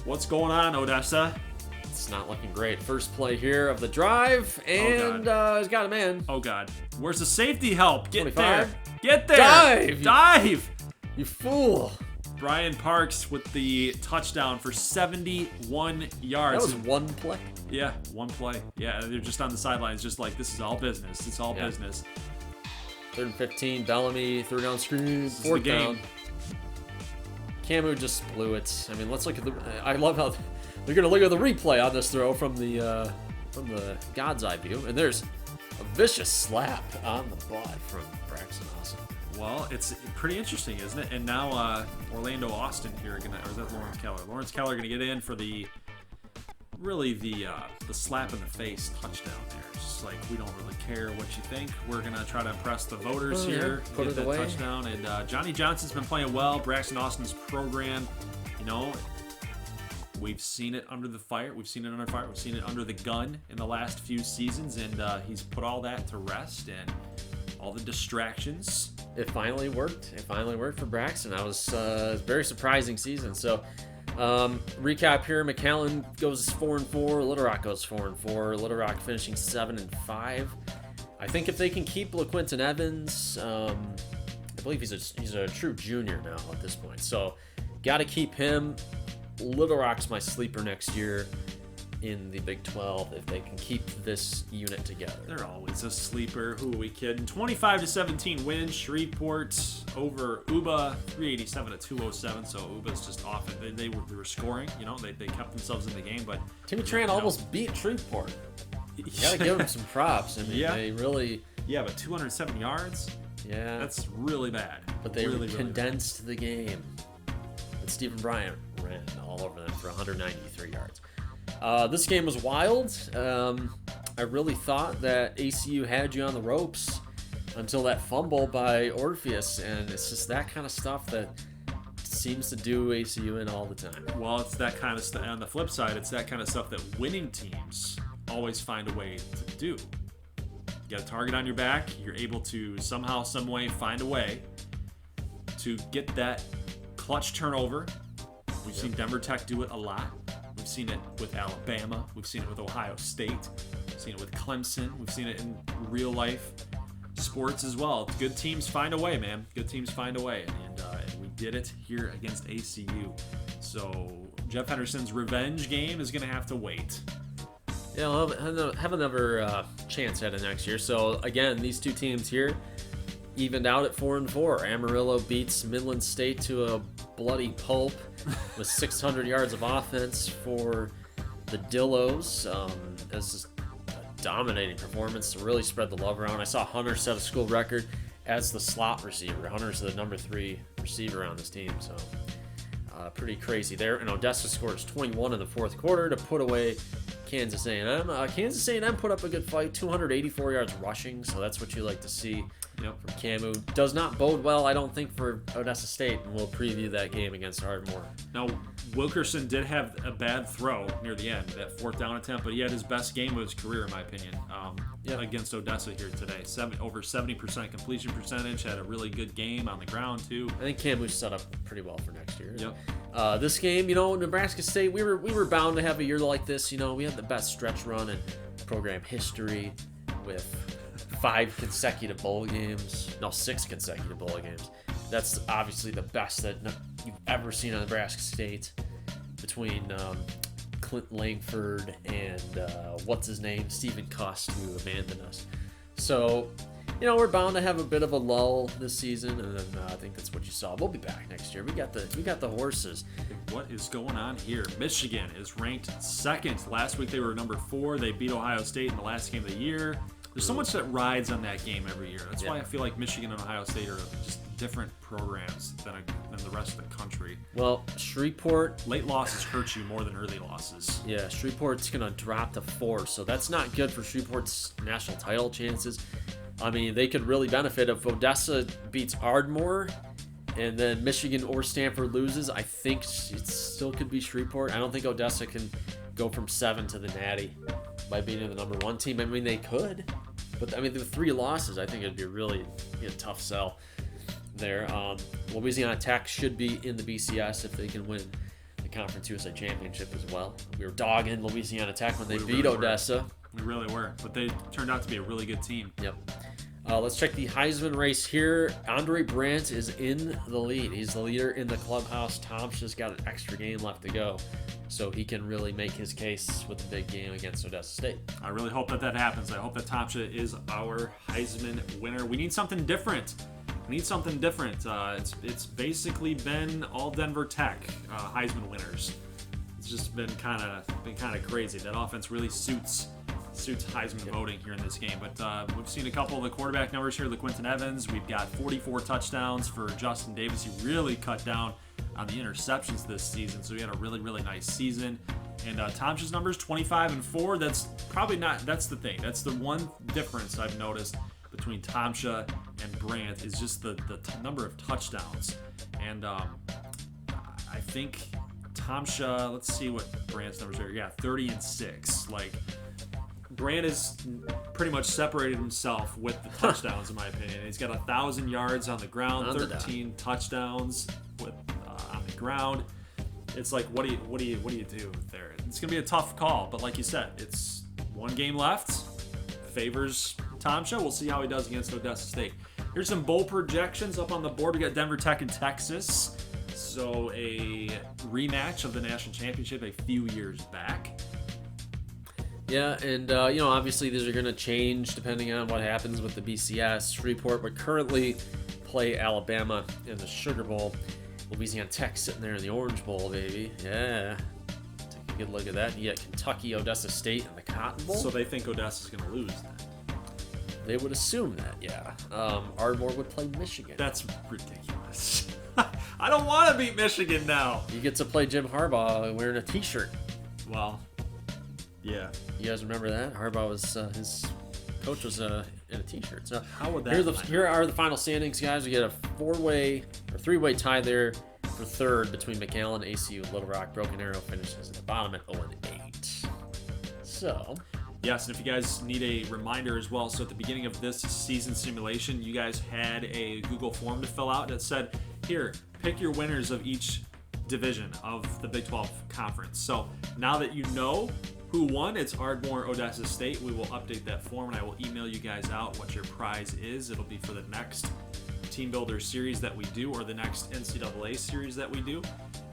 what's going on, Odessa? It's not looking great. First play here of the drive, and he's got a man. Oh, God. Where's the safety help? Get 25. there. Get there. Dive. You fool. Brian Parks with the touchdown for 71 yards. That was one play. Yeah, one play. Yeah, they're just on the sidelines, just like, this is all business. It's all business. 3rd and 15, Bellamy, 3rd down screen, 4th down. Camu just blew it. I mean, let's look at I love how they're going to look at the replay on this throw from the God's eye view, and there's a vicious slap on the butt from Braxton Austin. Well, it's pretty interesting, isn't it? And now Orlando Austin here, or is that Lawrence Keller? Lawrence Keller going to get in for the slap in the face touchdown there. It's just like, we don't really care what you think. We're going to try to impress the voters here. Put it away. Touchdown. And Johnny Johnson's been playing well. Braxton Austin's program, we've seen it under the fire. We've seen it under fire. We've seen it under the gun in the last few seasons. And he's put all that to rest and all the distractions. It finally worked. It finally worked for Braxton. That was a very surprising season. So, recap here: McAllen goes 4-4. Little Rock goes 4-4. Little Rock finishing 7-5. I think if they can keep LaQuinton Evans, I believe he's a true junior now at this point. So, got to keep him. Little Rock's my sleeper next year in the Big 12 if they can keep this unit together. They're always a sleeper. Who are we kidding? 25-17 win. Shreveport over Uba, 387-207. So Uba's just off. They were scoring. You know, they kept themselves in the game. But Timmy Tran almost beat Shreveport. You gotta give them some props. I mean, they really. Yeah, but 207 yards. Yeah, that's really bad. But they condensed the game. And Stephen Bryant ran all over them for 193 yards. This game was wild. I really thought that ACU had you on the ropes until that fumble by Orpheus, and it's just that kind of stuff that seems to do ACU in all the time. Well, it's that kind of stuff. On the flip side, it's that kind of stuff that winning teams always find a way to do. You got a target on your back. You're able to somehow, some way, find a way to get that clutch turnover. We've seen Denver Tech do it a lot. We've seen it with Alabama. We've seen it with Ohio State. We've seen it with Clemson. We've seen it in real life sports as well. Good teams find a way, man. Good teams find a way. And we did it here against ACU. So Jeff Henderson's revenge game is going to have to wait. Yeah, we'll have another chance at it next year. So again, these two teams here evened out at 4-4. Amarillo beats Midland State to a bloody pulp with 600 yards of offense for the Dillos. This is a dominating performance to really spread the love around. I saw Hunter set a school record as the slot receiver. Hunter's the number 3 receiver on this team, so pretty crazy there. And Odessa scores 21 in the fourth quarter to put away Kansas A&M. Kansas A&M put up a good fight, 284 yards rushing, so that's what you like to see from Camu. Does not bode well, I don't think, for Odessa State, and we'll preview that game against Ardmore. Now, Wilkerson did have a bad throw near the end, that fourth down attempt, but he had his best game of his career, in my opinion, against Odessa here today. Over 70% completion percentage, had a really good game on the ground, too. I think Camu's set up pretty well for next year. Yep. This game, Nebraska State, we were bound to have a year like this. We had the best stretch run in program history with 6 consecutive bowl games. That's obviously the best that you've ever seen on Nebraska State between Clint Langford and what's his name, Stephen Cuss, who abandoned us. So, we're bound to have a bit of a lull this season, and then I think that's what you saw. We'll be back next year. We got the horses. What is going on here? Michigan is ranked 2nd. Last week they were number 4. They beat Ohio State in the last game of the year. There's so much that rides on that game every year. That's why I feel like Michigan and Ohio State are just different programs than the rest of the country. Well, Shreveport... Late losses hurt you more than early losses. Yeah, Shreveport's going to drop to 4, so that's not good for Shreveport's national title chances. I mean, they could really benefit if Odessa beats Ardmore and then Michigan or Stanford loses. I think it still could be Shreveport. I don't think Odessa can go from 7 to the Natty by beating the number 1 team. I mean, they could. But, the 3 losses, I think it'd be a tough sell there. Louisiana Tech should be in the BCS if they can win the Conference USA Championship as well. We were dogging Louisiana Tech when they beat Odessa. We really were, but they turned out to be a really good team. Yep. Let's check the Heisman race here. Andre Brandt is in the lead. He's the leader in the clubhouse. Tom's just got an extra game left to go, so he can really make his case with the big game against Odessa State. I really hope that happens. I hope that Tomsha is our Heisman winner. We need something different. It's basically been all Denver Tech Heisman winners. It's just been kind of crazy. That offense really suits Heisman voting here in this game. But we've seen a couple of the quarterback numbers here. LaQuinton Evans, we've got 44 touchdowns for Justin Davis. He really cut down on the interceptions this season, so he had a really, really nice season. And Tom's numbers, 25-4. That's probably not. That's the thing. That's the one difference I've noticed between Tomsha and Brandt is just the number of touchdowns. And I think Tomsha. Let's see what Brandt's numbers are. Yeah, 30-6. Like, Brandt has pretty much separated himself with the touchdowns, in my opinion. He's got 1,000 yards on the ground, 13 touchdowns with on the ground. It's like, what do you do there? It's gonna be a tough call, but like you said, it's one game left. Favors Tomsha. We'll see how he does against Odessa State. Here's some bowl projections up on the board. We got Denver Tech and Texas. So a rematch of the national championship a few years back. Yeah, and obviously these are going to change depending on what happens with the BCS. Shreveport would currently play Alabama in the Sugar Bowl. Louisiana Tech sitting there in the Orange Bowl, baby. Yeah. Take a good look at that. You got Kentucky, Odessa State, and the Cotton Bowl. So they think Odessa's going to lose then? They would assume that, yeah. Ardmore would play Michigan. That's ridiculous. I don't want to beat Michigan now. You get to play Jim Harbaugh wearing a T-shirt. Well, yeah. You guys remember that? Harbaugh was his coach was in a T-shirt. So how would that? Here are the final standings, guys. We get a three-way tie there for third between McAllen, ACU, Little Rock. Broken Arrow finishes at the bottom at 0-8. So. Yes, and if you guys need a reminder as well, so at the beginning of this season simulation, you guys had a Google form to fill out that said, here, pick your winners of each division of the Big 12 conference. So now that you know who won, it's Ardmore, Odessa State. We will update that form, and I will email you guys out what your prize is. It'll be for the next Team Builder series that we do, or the next NCAA series that we do,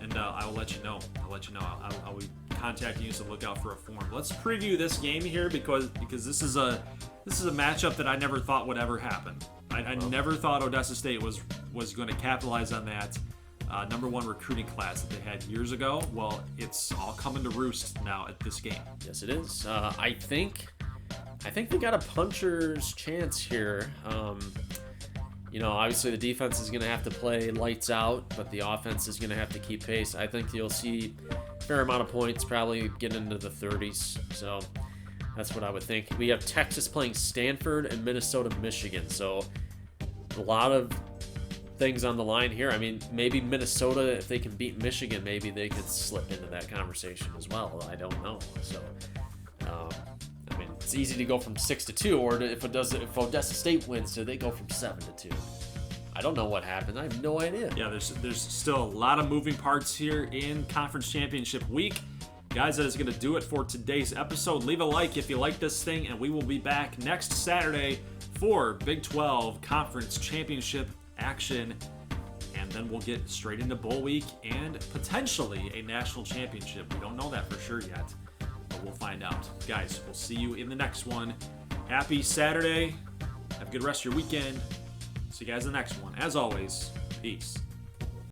and I will let you know. I'll be contacting you, so look out for a form. Let's preview this game here because this is a matchup that I never thought would ever happen. I never thought Odessa State was going to capitalize on that number one recruiting class that they had years ago. Well, it's all coming to roost now at this game. Yes, it is. I think they got a puncher's chance here. Obviously the defense is going to have to play lights out, but the offense is going to have to keep pace. I think you'll see a fair amount of points, probably get into the 30s. So that's what I would think. We have Texas playing Stanford and Minnesota, Michigan. So a lot of things on the line here. I mean, maybe Minnesota, if they can beat Michigan, maybe they could slip into that conversation as well. I don't know. So, it's easy to go from 6-2, or if Odessa State wins, do they go from 7-2? I don't know what happened. I have no idea. Yeah, there's still a lot of moving parts here in Conference Championship Week. Guys, that is going to do it for today's episode. Leave a like if you like this thing, and we will be back next Saturday for Big 12 Conference Championship action. And then we'll get straight into Bowl Week and potentially a national championship. We don't know that for sure yet, but we'll find out. Guys, we'll see you in the next one. Happy Saturday. Have a good rest of your weekend. See you guys in the next one. As always, peace.